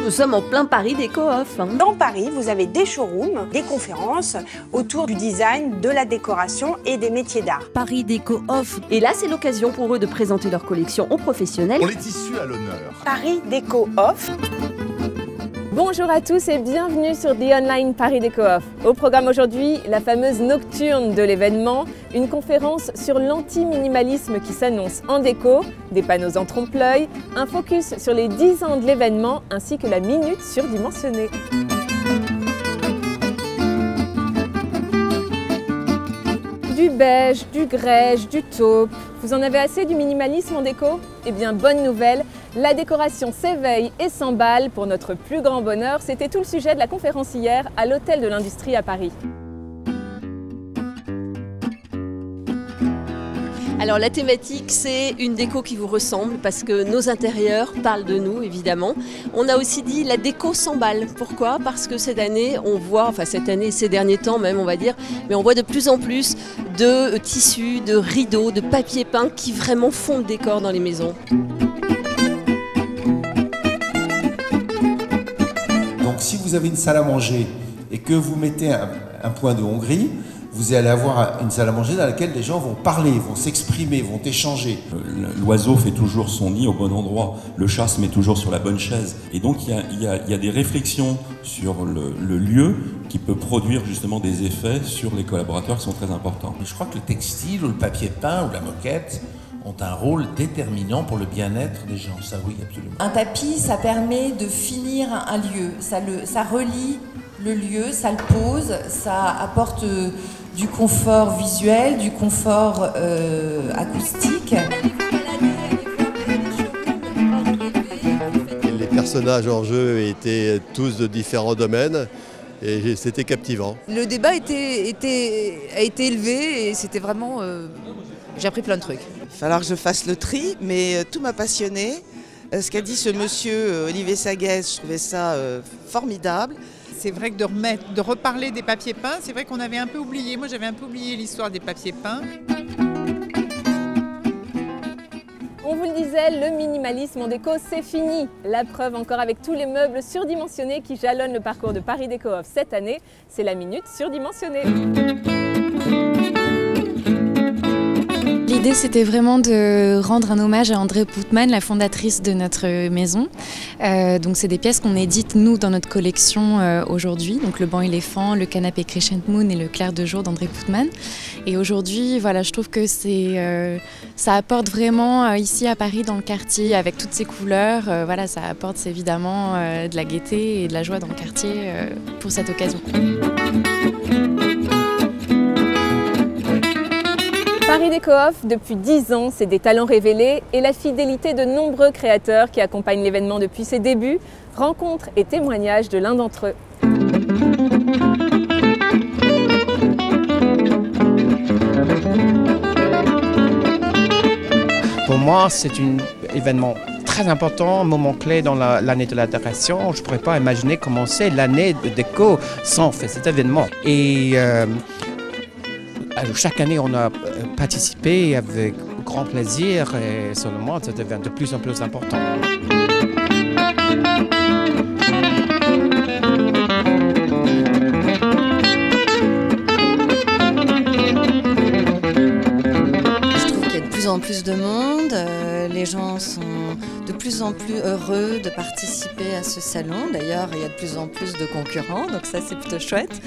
nous sommes en plein Paris Déco-Off. Dans Paris, vous avez des showrooms, des conférences autour du design, de la décoration et des métiers d'art. Paris Déco-Off. Et là, c'est l'occasion pour eux de présenter leur collection aux professionnels. Pour les tissus à l'honneur. Paris Déco-Off. Bonjour à tous et bienvenue sur The Online Paris Déco-Off. Au programme aujourd'hui, la fameuse nocturne de l'événement, une conférence sur l'anti-minimalisme qui s'annonce en déco, des panneaux en trompe-l'œil, un focus sur les 10 ans de l'événement ainsi que la minute surdimensionnée. Du beige, du grège, du taupe. Vous en avez assez du minimalisme en déco? Eh bien, bonne nouvelle, la décoration s'éveille et s'emballe pour notre plus grand bonheur. C'était tout le sujet de la conférence hier à l'Hôtel de l'Industrie à Paris. Alors la thématique, c'est une déco qui vous ressemble parce que nos intérieurs parlent de nous, évidemment. On a aussi dit la déco s'emballe. Pourquoi? Parce que cette année, on voit, enfin cette année, ces derniers temps même, on va dire, mais on voit de plus en plus de tissus, de rideaux, de papier peint qui vraiment font le décor dans les maisons. Donc si vous avez une salle à manger et que vous mettez un point de Hongrie, vous allez avoir une salle à manger dans laquelle les gens vont parler, vont s'exprimer, vont échanger. L'oiseau fait toujours son nid au bon endroit, le chat se met toujours sur la bonne chaise. Et donc il y a des réflexions sur le lieu qui peut produire justement des effets sur les collaborateurs qui sont très importants. Je crois que le textile ou le papier peint ou la moquette ont un rôle déterminant pour le bien-être des gens, ça oui, absolument. Un tapis, ça permet de finir un lieu, ça relie le lieu, ça le pose, ça apporte du confort visuel, du confort acoustique. Les personnages en jeu étaient tous de différents domaines et c'était captivant. Le débat a été élevé et c'était vraiment... j'ai appris plein de trucs. Il va falloir que je fasse le tri, mais tout m'a passionné. Ce qu'a dit ce monsieur Olivier Saguès, je trouvais ça formidable. C'est vrai que de reparler des papiers peints, c'est vrai qu'on avait un peu oublié. Moi, j'avais un peu oublié l'histoire des papiers peints. On vous le disait, le minimalisme en déco, c'est fini. La preuve encore avec tous les meubles surdimensionnés qui jalonnent le parcours de Paris Déco-Off cette année, c'est la minute surdimensionnée. L'idée, c'était vraiment de rendre un hommage à André Putman, la fondatrice de notre maison. Donc, c'est des pièces qu'on édite, nous, dans notre collection aujourd'hui. Donc, le banc éléphant, le canapé Crescent Moon et le clair de jour d'André Putman. Et aujourd'hui, voilà, je trouve que ça apporte vraiment, ici à Paris, dans le quartier, avec toutes ces couleurs, voilà, ça apporte évidemment de la gaieté et de la joie dans le quartier pour cette occasion. Paris Déco-Off, depuis 10 ans, c'est des talents révélés et la fidélité de nombreux créateurs qui accompagnent l'événement depuis ses débuts, rencontres et témoignages de l'un d'entre eux. Pour moi, c'est un événement très important, un moment clé dans l'année de la décoration. Je ne pourrais pas imaginer commencer l'année de déco sans faire cet événement. Et chaque année, on a participé avec grand plaisir et seulement ça devient de plus en plus important. Je trouve qu'il y a de plus en plus de monde, les gens sont de plus en plus heureux de participer à ce salon. D'ailleurs, il y a de plus en plus de concurrents, donc ça c'est plutôt chouette.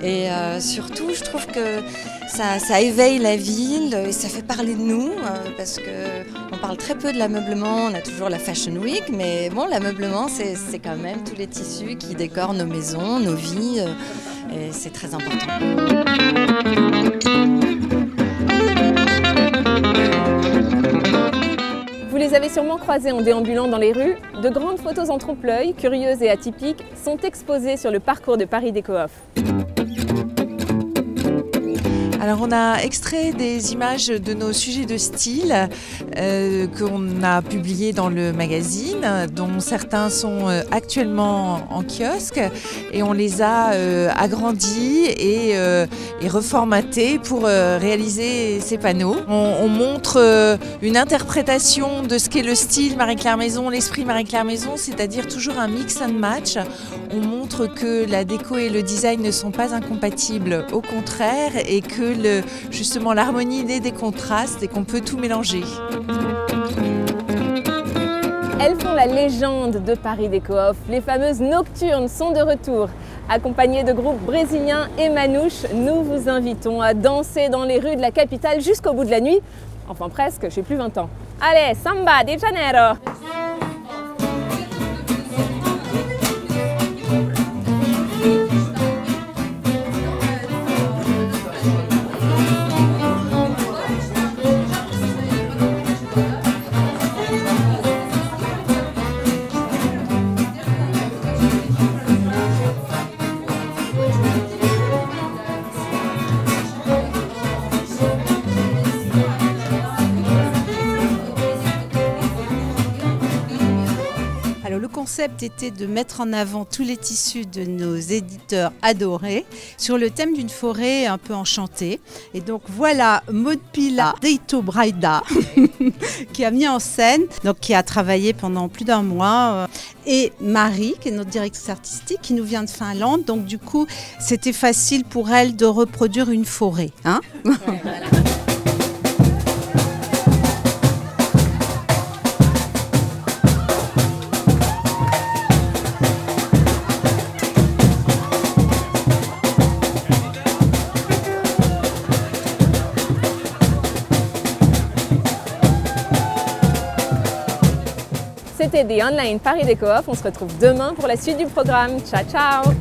Et surtout, je trouve que ça éveille la ville et ça fait parler de nous parce qu'on parle très peu de l'ameublement, on a toujours la Fashion Week, mais bon, l'ameublement c'est quand même tous les tissus qui décorent nos maisons, nos vies et c'est très important. Vous les avez sûrement croisés en déambulant dans les rues. De grandes photos en trompe-l'œil, curieuses et atypiques, sont exposées sur le parcours de Paris Déco-Off. Alors on a extrait des images de nos sujets de style qu'on a publiés dans le magazine, dont certains sont actuellement en kiosque, et on les a agrandis et reformatés pour réaliser ces panneaux. On montre une interprétation de ce qu'est le style Marie-Claire Maison, l'esprit Marie-Claire Maison, c'est-à-dire toujours un mix and match. On montre que la déco et le design ne sont pas incompatibles, au contraire, et que justement l'harmonie naît des contrastes et qu'on peut tout mélanger. Elles font la légende de Paris Déco-Off. Les fameuses nocturnes sont de retour. Accompagnées de groupes brésiliens et manouches, nous vous invitons à danser dans les rues de la capitale jusqu'au bout de la nuit. Enfin presque, j'ai plus 20 ans. Allez, samba de Janeiro! Le concept était de mettre en avant tous les tissus de nos éditeurs adorés sur le thème d'une forêt un peu enchantée. Et donc voilà Maud Pila Deito Braida qui a mis en scène, donc qui a travaillé pendant plus d'un mois, et Marie qui est notre directrice artistique qui nous vient de Finlande. Donc du coup c'était facile pour elle de reproduire une forêt. Hein. C'était The Online Paris Déco-Off. On se retrouve demain pour la suite du programme. Ciao, ciao!